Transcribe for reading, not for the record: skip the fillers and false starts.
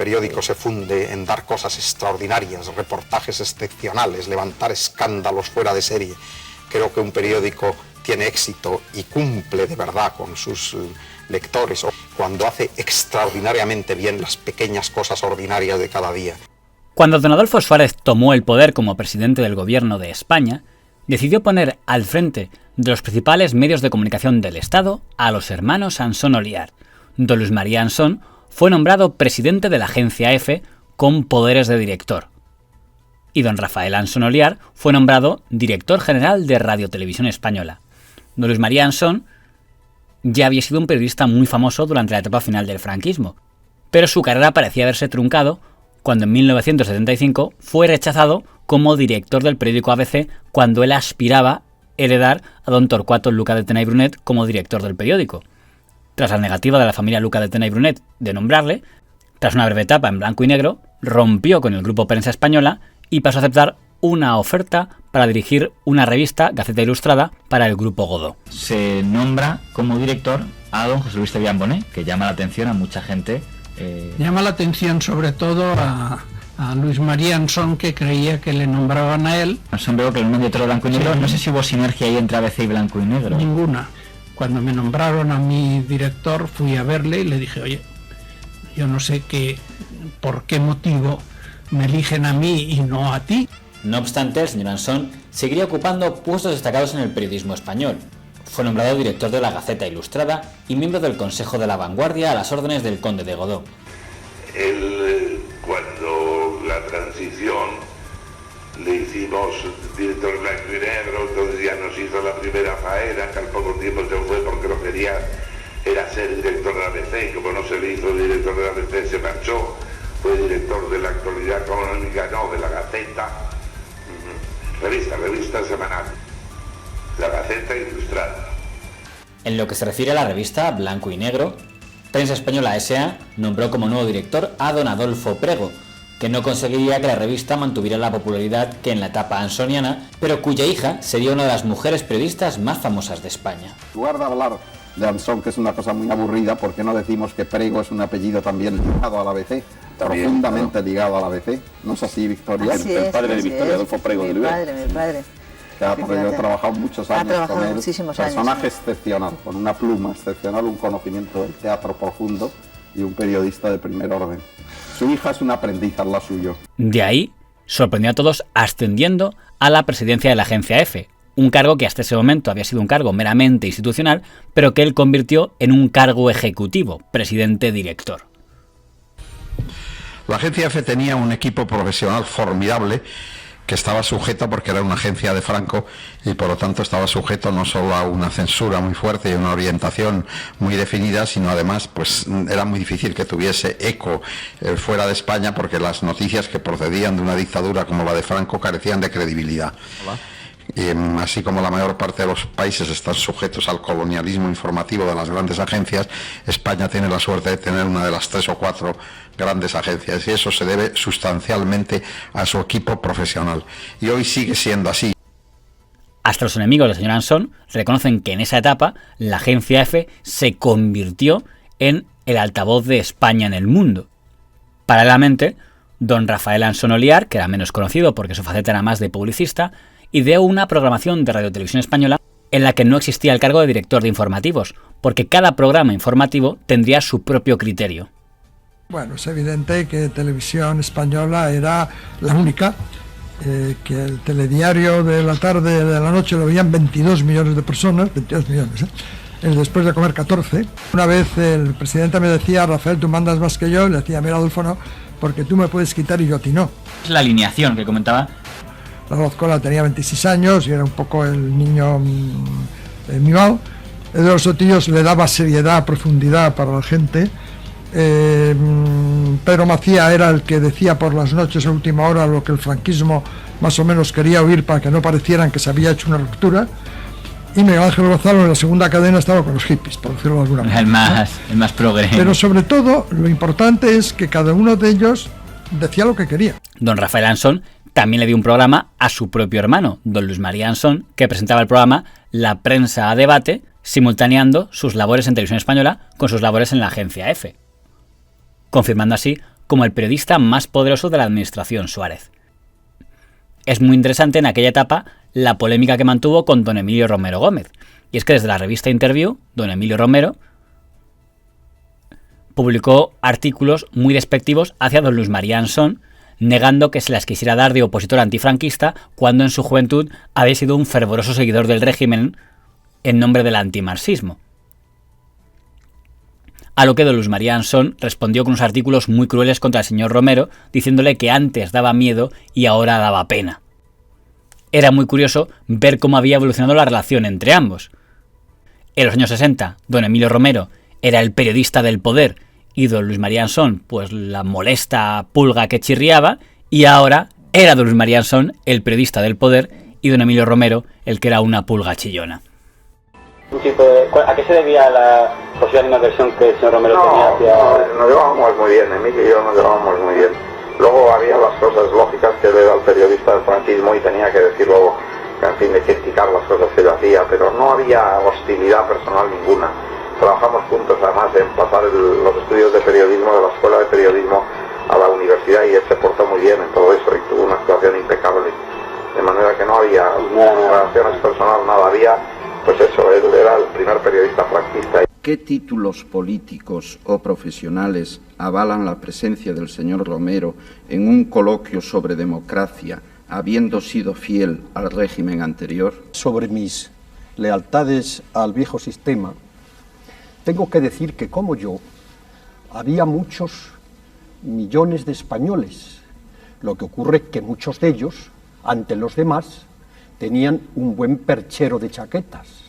periódico se funde en dar cosas extraordinarias, reportajes excepcionales, levantar escándalos fuera de serie. Creo que un periódico tiene éxito y cumple de verdad con sus lectores cuando hace extraordinariamente bien las pequeñas cosas ordinarias de cada día. Cuando don Adolfo Suárez tomó el poder como presidente del gobierno de España, decidió poner al frente de los principales medios de comunicación del Estado a los hermanos Ansón Oliar. Don Luis María Ansón fue nombrado presidente de la agencia EFE con poderes de director. Y don Rafael Ansón Oliar fue nombrado director general de Radio Televisión Española. Don Luis María Ansón ya había sido un periodista muy famoso durante la etapa final del franquismo, pero su carrera parecía haberse truncado cuando en 1975 fue rechazado como director del periódico ABC cuando él aspiraba a heredar a don Torcuato Luca de Tena y Brunet como director del periódico. Tras la negativa de la familia Luca de Tena y Brunet de nombrarle, tras una breve etapa en blanco y negro, rompió con el grupo Prensa Española y pasó a aceptar una oferta para dirigir una revista, Gaceta Ilustrada, para el grupo Godó. Se nombra como director a don José Luis Cebrián Bonet, que llama la atención a mucha gente. Llama la atención sobre todo a Luis María Ansón, que creía que le nombraban a él. Ansón veo que el nombre de todo blanco y negro. Sí. No sé si hubo sinergia ahí entre ABC y blanco y negro. Ninguna. Cuando me nombraron a mi director, fui a verle y le dije, oye, yo no sé por qué motivo me eligen a mí y no a ti. No obstante, el señor Ansón seguiría ocupando puestos destacados en el periodismo español. Fue nombrado director de la Gaceta Ilustrada y miembro del Consejo de la Vanguardia a las órdenes del conde de Godó. Él, cuando la transición le hicimos director blanco y negro, entonces ya nos hizo la primera faena, que al poco tiempo se fue porque lo quería era ser director de la ABC, y como no se le hizo director de la ABC se marchó, fue director de la Actualidad Económica, no, de la Gaceta, revista semanal, la Gaceta Ilustrada. En lo que se refiere a la revista Blanco y Negro, Prensa Española S.A. nombró como nuevo director a don Adolfo Prego, que no conseguiría que la revista mantuviera la popularidad que en la etapa ansoniana, pero cuya hija sería una de las mujeres periodistas más famosas de España. En lugar de hablar de Ansón, que es una cosa muy aburrida, ¿por qué no decimos que Prego es un apellido también ligado a la ABC? Profundamente ligado a la ABC. ¿No es así, Victoria? El padre de Victoria, Adolfo Prego de Luer. Mi padre. Claro, porque yo he trabajado muchos años con él. Muchísimos personaje años. Excepcional, con una pluma excepcional, un conocimiento del teatro profundo y un periodista de primer orden. Su hija es una aprendiz al lado suyo. De ahí, sorprendió a todos ascendiendo a la presidencia de la agencia EFE, un cargo que hasta ese momento había sido un cargo meramente institucional, pero que él convirtió en un cargo ejecutivo, presidente-director. La agencia EFE tenía un equipo profesional formidable que estaba sujeto, porque era una agencia de Franco y por lo tanto estaba sujeto no solo a una censura muy fuerte y una orientación muy definida, sino además pues era muy difícil que tuviese eco fuera de España, porque las noticias que procedían de una dictadura como la de Franco carecían de credibilidad. Y así como la mayor parte de los países están sujetos al colonialismo informativo de las grandes agencias, España tiene la suerte de tener una de las 3 o 4 grandes agencias, y eso se debe sustancialmente a su equipo profesional. Y hoy sigue siendo así. Hasta los enemigos del señor Ansón reconocen que en esa etapa la agencia EFE se convirtió en el altavoz de España en el mundo. Paralelamente, don Rafael Ansón Oliar, que era menos conocido porque su faceta era más de publicista, ideó una programación de Radio Televisión Española en la que no existía el cargo de director de informativos, porque cada programa informativo tendría su propio criterio. Bueno, es evidente que Televisión Española era la única, que el telediario de la tarde, de la noche, lo veían 22 millones de personas, 22 millones, después de comer 14. Una vez el presidente me decía, Rafael, tú mandas más que yo, y le decía, mira, Adolfo, no, porque tú me puedes quitar y yo a ti no. Es la alineación que comentaba. La Rozcola tenía 26 años y era un poco el niño mimado. Eduardo Sotillos le daba seriedad, profundidad para la gente. Pedro Macía era el que decía por las noches a última hora lo que el franquismo más o menos quería oír para que no parecieran que se había hecho una ruptura. Y Miguel Ángel Gonzalo en la segunda cadena estaba con los hippies, por decirlo de alguna manera. El más progre. Pero sobre todo, lo importante es que cada uno de ellos decía lo que quería. Don Rafael Ansón también le dio un programa a su propio hermano, don Luis María Ansón, que presentaba el programa La Prensa a Debate, simultaneando sus labores en Televisión Española con sus labores en la agencia EFE, confirmando así como el periodista más poderoso de la administración Suárez. Es muy interesante en aquella etapa la polémica que mantuvo con don Emilio Romero Gómez, y es que desde la revista Interview, don Emilio Romero publicó artículos muy despectivos hacia don Luis María Ansón, negando que se las quisiera dar de opositor antifranquista cuando en su juventud había sido un fervoroso seguidor del régimen en nombre del antimarxismo. A lo que don Luis María Ansón respondió con unos artículos muy crueles contra el señor Romero, diciéndole que antes daba miedo y ahora daba pena. Era muy curioso ver cómo había evolucionado la relación entre ambos. En los años 60, don Emilio Romero era el periodista del poder y don Luis María Ansón, pues la molesta pulga que chirriaba, y ahora era don Luis María Ansón el periodista del poder y don Emilio Romero el que era una pulga chillona. ¿A qué se debía la posible animadversión que el señor Romero tenía hacia...? No, nos llevábamos muy bien, Emilio y yo nos llevábamos muy bien. Luego había las cosas lógicas que él era el periodista del franquismo y tenía que decir luego, en fin, de criticar las cosas que él hacía, pero no había hostilidad personal ninguna. Trabajamos juntos además en pasar los estudios de periodismo de la escuela de periodismo a la universidad y él se portó muy bien en todo eso y tuvo una actuación impecable. De manera que no había relaciones personales, nada, había, pues eso, él era el primer periodista franquista. ¿Qué títulos políticos o profesionales avalan la presencia del señor Romero en un coloquio sobre democracia, habiendo sido fiel al régimen anterior? Sobre mis lealtades al viejo sistema, tengo que decir que, como yo, había muchos millones de españoles. Lo que ocurre es que muchos de ellos, ante los demás, tenían un buen perchero de chaquetas.